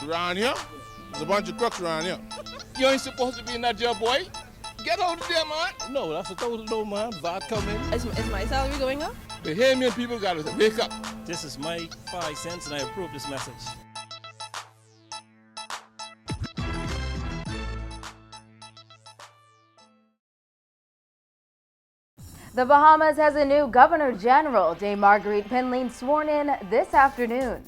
Around here, there's a bunch of crooks around here. You ain't supposed to be in that jail, boy. Get out of there, man. No, that's a total no, man. Vodka in. Is my salary going up? Bahamian people gotta wake up. This is my 5 cents and I approve this message. The Bahamas has a new Governor General, Dame Marguerite Penling, sworn in this afternoon.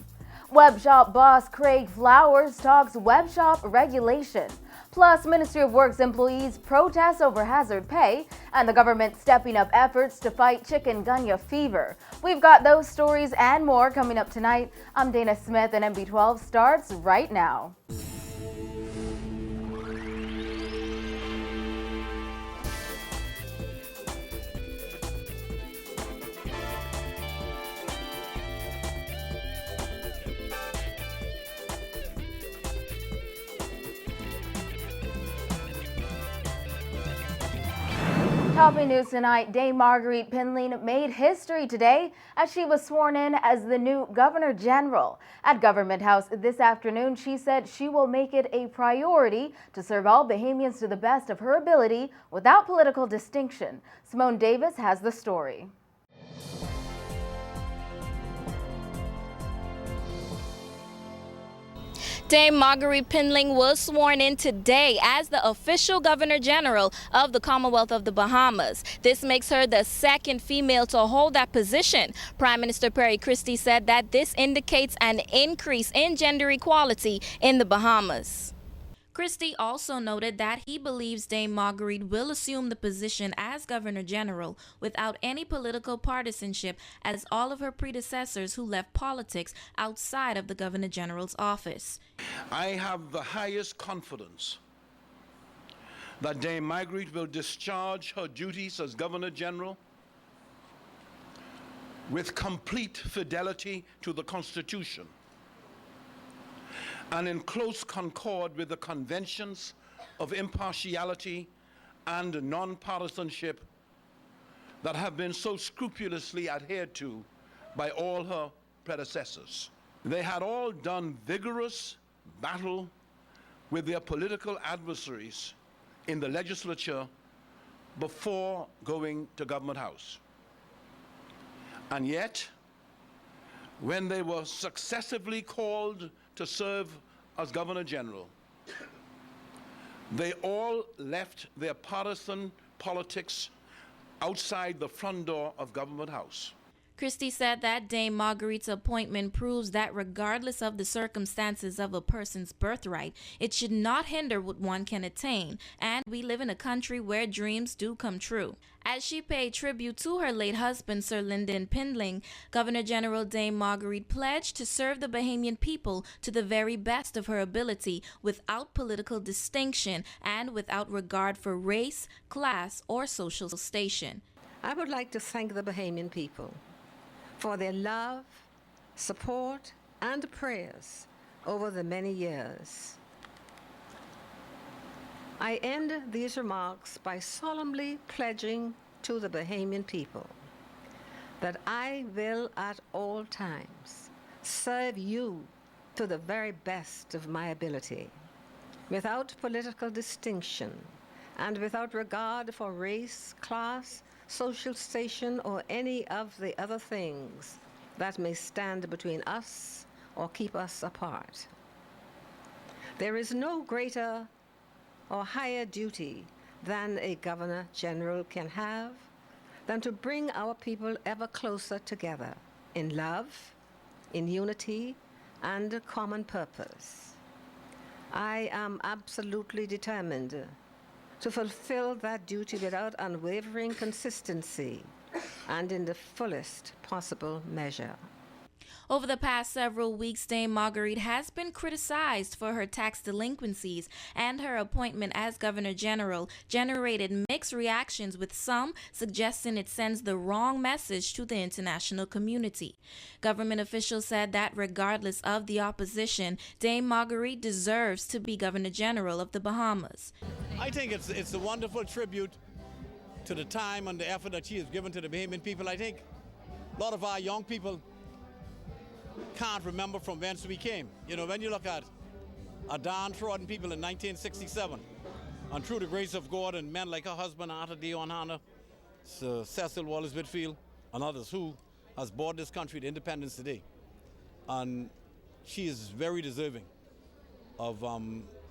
Web shop boss Craig Flowers talks web shop regulation. Plus, Ministry of Works employees protest over hazard pay and the government stepping up efforts to fight chikungunya fever. We've got those stories and more coming up tonight. I'm Dana Smith and MB12 starts right now. Topping news tonight, Dame Marguerite Penling made history today as she was sworn in as the new Governor General. At Government House this afternoon, she said she will make it a priority to serve all Bahamians to the best of her ability without political distinction. Simone Davis has the story. Dame Marguerite Penling was sworn in today as the official Governor General of the Commonwealth of the Bahamas. This makes her the second female to hold that position. Prime Minister Perry Christie said that this indicates an increase in gender equality in the Bahamas. Christie also noted that he believes Dame Marguerite will assume the position as Governor General without any political partisanship, as all of her predecessors who left politics outside of the Governor General's office. I have the highest confidence that Dame Marguerite will discharge her duties as Governor General with complete fidelity to the Constitution and in close concord with the conventions of impartiality and non-partisanship that have been so scrupulously adhered to by all her predecessors. They had all done vigorous battle with their political adversaries in the legislature before going to Government House. And yet, when they were successively called to serve as Governor General, they all left their partisan politics outside the front door of Government House. Christie said that Dame Marguerite's appointment proves that regardless of the circumstances of a person's birthright, it should not hinder what one can attain, and we live in a country where dreams do come true. As she paid tribute to her late husband, Sir Lyndon Penling, Governor General Dame Marguerite pledged to serve the Bahamian people to the very best of her ability without political distinction and without regard for race, class, or social station. I would like to thank the Bahamian people for their love, support, and prayers over the many years. I end these remarks by solemnly pledging to the Bahamian people that I will at all times serve you to the very best of my ability, without political distinction and without regard for race, class, social station, or any of the other things that may stand between us or keep us apart. There is no greater or higher duty than a Governor General can have than to bring our people ever closer together in love, in unity, and a common purpose. I am absolutely determined to fulfill that duty without unwavering consistency and in the fullest possible measure. Over the past several weeks, Dame Marguerite has been criticized for her tax delinquencies, and her appointment as Governor General generated mixed reactions, with some suggesting it sends the wrong message to the international community. Government officials said that regardless of the opposition, Dame Marguerite deserves to be Governor General of the Bahamas. I think it's a wonderful tribute to the time and the effort that she has given to the Bahamian people. I think a lot of our young people can't remember from whence we came. You know, when you look at a downtrodden people in 1967. And through the grace of God and men like her husband, Arthur Dion Hanna, Sir Cecil Wallace Whitfield, and others who has brought this country to independence today. And she is very deserving of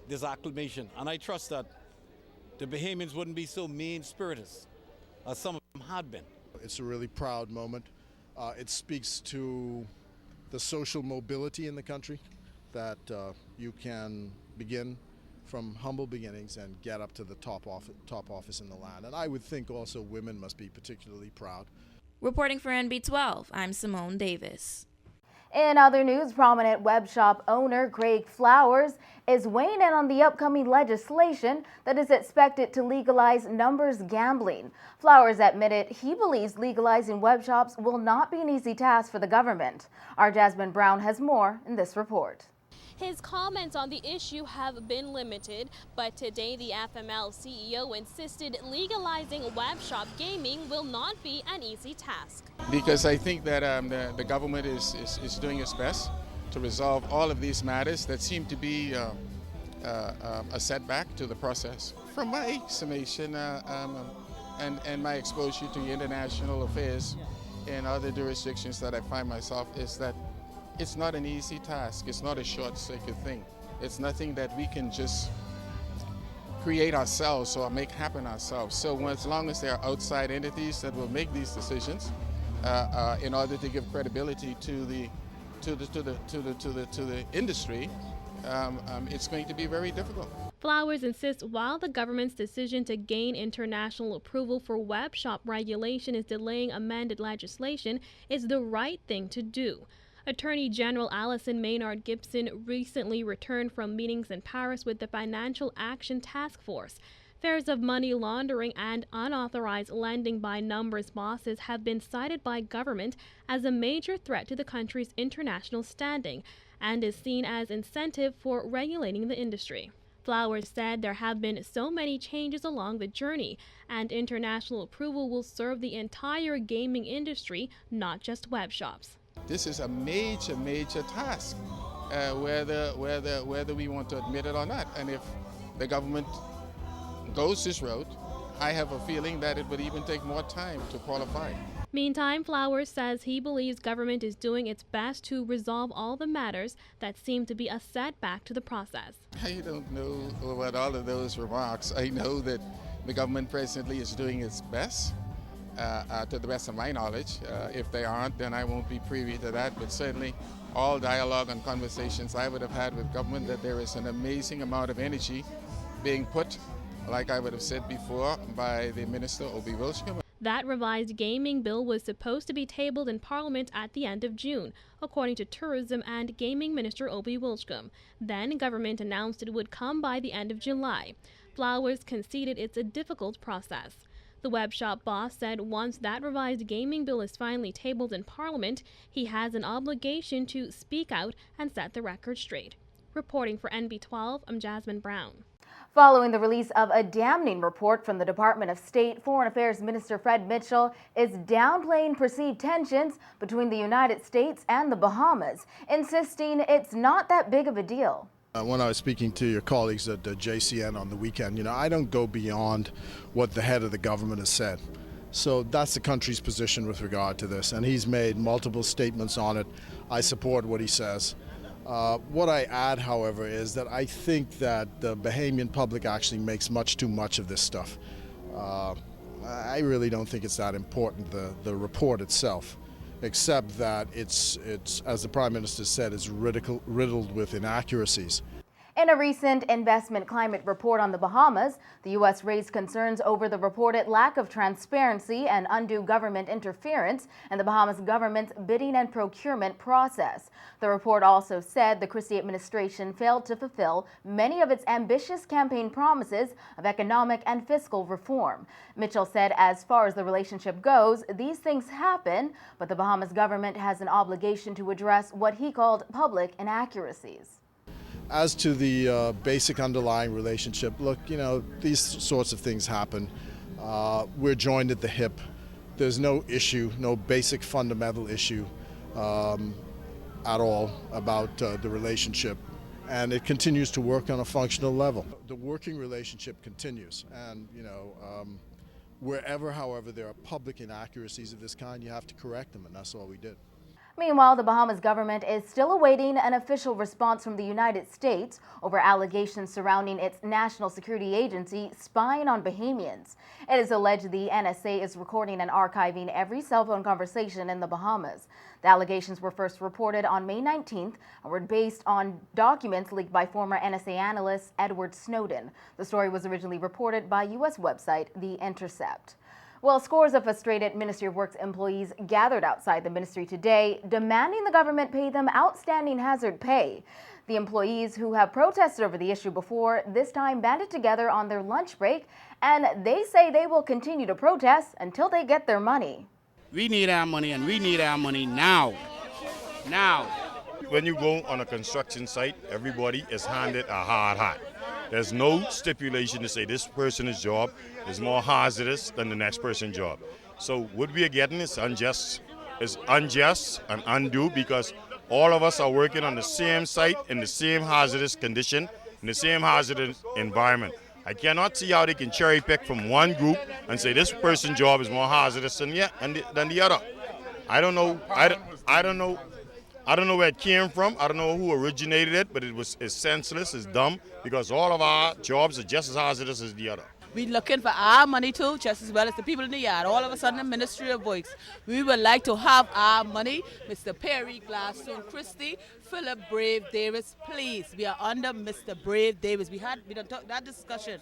this acclamation. And I trust that the Bahamians wouldn't be so mean-spirited as some of them had been. It's a really proud moment. It speaks to the social mobility in the country, that you can begin from humble beginnings and get up to the top office in the land. And I would think also women must be particularly proud. Reporting for NB12, I'm Simone Davis. In other news, prominent web shop owner Craig Flowers is weighing in on the upcoming legislation that is expected to legalize numbers gambling. Flowers admitted he believes legalizing web shops will not be an easy task for the government. Our Jasmine Brown has more in this report. His comments on the issue have been limited, but today the FML CEO insisted legalizing web shop gaming will not be an easy task. Because I think that the government is doing its best to resolve all of these matters that seem to be a setback to the process. From my summation and my exposure to international affairs in other jurisdictions that I find myself, is that it's not an easy task. It's not a short-circuit thing. It's nothing that we can just create ourselves or make happen ourselves. So as long as there are outside entities that will make these decisions in order to give credibility to the industry, it's going to be very difficult. Flowers insists while the government's decision to gain international approval for web shop regulation is delaying amended legislation, is the right thing to do. Attorney General Alison Maynard Gibson recently returned from meetings in Paris with the Financial Action Task Force. Fears of money laundering and unauthorized lending by numbers bosses have been cited by government as a major threat to the country's international standing and is seen as incentive for regulating the industry. Flowers said there have been so many changes along the journey, and international approval will serve the entire gaming industry, not just web shops. This is a major task, whether we want to admit it or not. And if the government goes this route, I have a feeling that it would even take more time to qualify. Meantime, Flowers says he believes government is doing its best to resolve all the matters that seem to be a setback to the process. I don't know about all of those remarks. I know that the government presently is doing its best. To the best of my knowledge. If they aren't, then I won't be privy to that, but certainly all dialogue and conversations I would have had with government, that there is an amazing amount of energy being put, like I would have said before, by the Minister Obi Wilshcombe. That revised gaming bill was supposed to be tabled in Parliament at the end of June, according to Tourism and Gaming Minister Obi Wilshcombe. Then government announced it would come by the end of July. Flowers conceded it's a difficult process. The web shop boss said once that revised gaming bill is finally tabled in Parliament, he has an obligation to speak out and set the record straight. Reporting for NB12, I'm Jasmine Brown. Following the release of a damning report from the Department of State, Foreign Affairs Minister Fred Mitchell is downplaying perceived tensions between the United States and the Bahamas, insisting it's not that big of a deal. When I was speaking to your colleagues at JCN on the weekend, I don't go beyond what the head of the government has said. So that's the country's position with regard to this, and he's made multiple statements on it. I support what he says. What I add, however, is that I think that the Bahamian public actually makes much too much of this stuff. I really don't think it's that important, the report itself, except that it's as the Prime Minister said, is riddled with inaccuracies. In a recent investment climate report on the Bahamas, the U.S. raised concerns over the reported lack of transparency and undue government interference in the Bahamas government's bidding and procurement process. The report also said the Christie administration failed to fulfill many of its ambitious campaign promises of economic and fiscal reform. Mitchell said as far as the relationship goes, these things happen, but the Bahamas government has an obligation to address what he called public inaccuracies. As to the basic underlying relationship, look, these sorts of things happen. We're joined at the hip. There's no issue, no basic fundamental issue at all about the relationship. and it continues to work on a functional level. The working relationship continues, and wherever, however, there are public inaccuracies of this kind, you have to correct them, and that's all we did. Meanwhile, the Bahamas government is still awaiting an official response from the United States over allegations surrounding its national security agency spying on Bahamians. It is alleged the NSA is recording and archiving every cell phone conversation in the Bahamas. The allegations were first reported on May 19th and were based on documents leaked by former NSA analyst Edward Snowden. The story was originally reported by U.S. website The Intercept. Well, scores of frustrated Ministry of Works employees gathered outside the ministry today, demanding the government pay them outstanding hazard pay. The employees who have protested over the issue before this time banded together on their lunch break, and they say they will continue to protest until they get their money. We need our money, and we need our money now. Now. When you go on a construction site, everybody is handed a hard hat. There's no stipulation to say this person's job is more hazardous than the next person's job. So what we are getting is unjust and undue, because all of us are working on the same site in the same hazardous condition, in the same hazardous environment. I cannot see how they can cherry pick from one group and say this person's job is more hazardous than the other. I don't know. I don't know where it came from. I don't know who originated it, but it's senseless, it's dumb, because all of our jobs are just as hazardous as the other. We looking for our money too, just as well as the people in the yard. All of a sudden, the Ministry of Works, we would like to have our money. Mr. Perry, Gladstone, Christie, Philip Brave Davis, please. We are under Mr. Brave Davis. We done talk that discussion.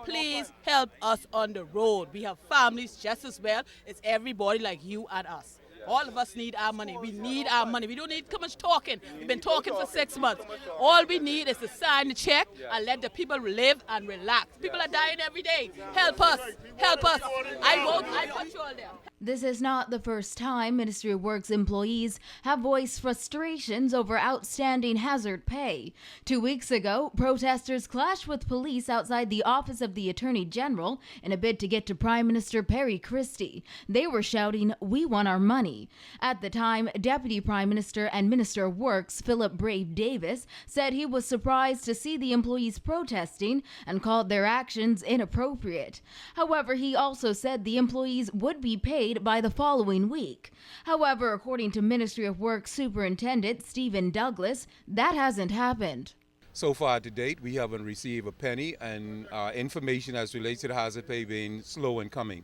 Please help us on the road. We have families just as well as everybody like you and us. All of us need our money. We need our money. We don't need too much talking. We've been talking for 6 months. All we need is to sign the check and let the people live and relax. People are dying every day. Help us. Help us. I want you all there. This is not the first time Ministry of Works employees have voiced frustrations over outstanding hazard pay. 2 weeks ago, protesters clashed with police outside the office of the Attorney General in a bid to get to Prime Minister Perry Christie. They were shouting, "We want our money." At the time, Deputy Prime Minister and Minister of Works Philip Brave Davis said he was surprised to see the employees protesting and called their actions inappropriate. However, he also said the employees would be paid by the following week. However, according to Ministry of Works Superintendent Stephen Douglas, that hasn't happened. So far to date, we haven't received a penny, and information as relates to the hazard pay being slow in coming.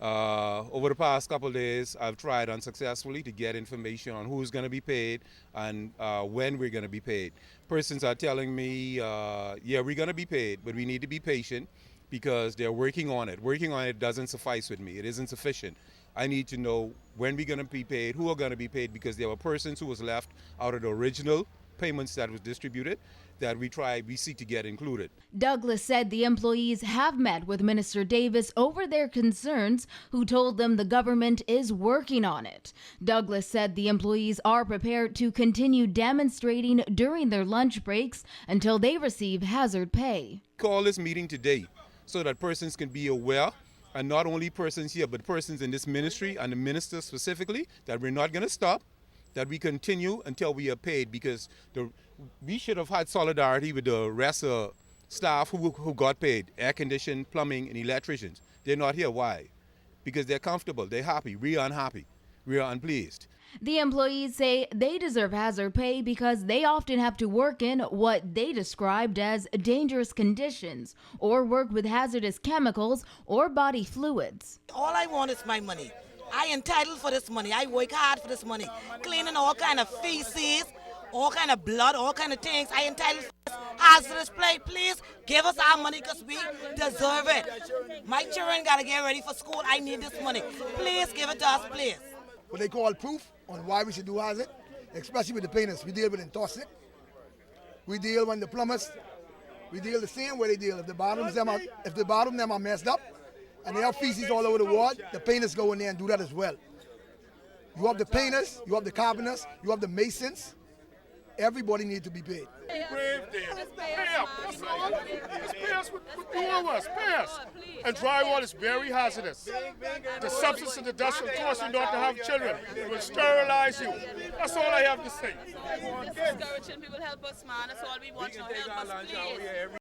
Over the past couple of days, I've tried unsuccessfully to get information on who's going to be paid and when we're going to be paid. Persons are telling me, yeah, we're going to be paid, but we need to be patient because they're working on it. Working on it doesn't suffice with me. It isn't sufficient. I need to know when we're going to be paid, who are going to be paid, because there were persons who was left out of the original payments that was distributed that we seek to get included. Douglas said the employees have met with Minister Davis over their concerns, who told them the government is working on it. Douglas said the employees are prepared to continue demonstrating during their lunch breaks until they receive hazard pay. Call this meeting today so that persons can be aware, and not only persons here, but persons in this ministry and the minister specifically, that we're not going to stop, that we continue until we are paid, because we should have had solidarity with the rest of staff who got paid, air conditioning, plumbing, and electricians. They're not here. Why? Because they're comfortable, they're happy. We are unhappy. We are unpleased. The employees say they deserve hazard pay because they often have to work in what they described as dangerous conditions or work with hazardous chemicals or body fluids. All I want is my money. I entitled for this money. I work hard for this money. Cleaning all kind of feces, all kind of blood, all kind of things. I entitled for this hazardous play. Please give us our money because we deserve it. My children got to get ready for school. I need this money. Please give it to us, please. What they call proof on why we should do hazard, especially with the painters. We deal with intoxic. We deal with the plumbers. We deal the same way they deal. If the bottoms them are messed up and they have feces all over the wall, the painters go in there and do that as well. You have the painters, you have the carpenters, you have the masons, Everybody needs to be paid. Brave there. Pay up. Let's pay us with 2 hours. Pay us. And drywall is very hazardous. The substance in the dust will cause you not to have children. It will sterilize you. That's all I have to say. Discouraging people help us, man. That's all we want. Help us, please.